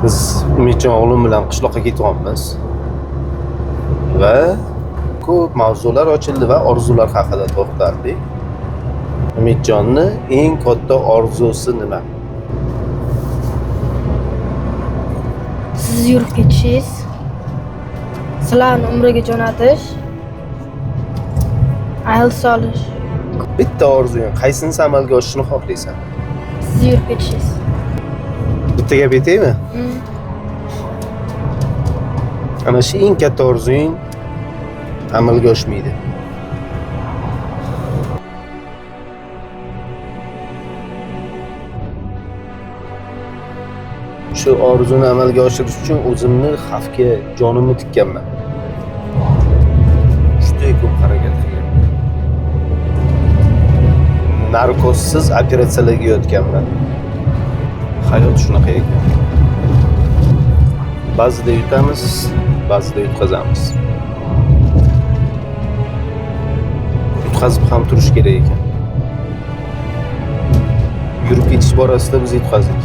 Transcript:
Biz Umidjon o'g'lim bilan qishloqqa ketyapmiz va ko'p mavzular ochildi va orzular haqida to'xtaldik. Umidjonni eng katta orzusi nima? Siz yurib ketishingiz, sizlarni umriga jo'natish, ayol solish. Bitta orzuying qaysinisi amalga oshishini xohlaysan? Siz yurib ketishingiz. Bitta gap aytaymi? Ana shu eng katta orzuying amalga oshmaydi. Shu orzuni amalga oshirish uchun o'zimni xavfga jonimni tikkanman. Juda ko'p harakat qilganman. Narkozsiz operatsiyalarga yotganman. Hayot shunaqa ekan. Ba'zida yutamiz, ba'zida yutqazamiz. Yutqazib ham turish kerak ekan. Yurib ketish borasida biz yutqazdik.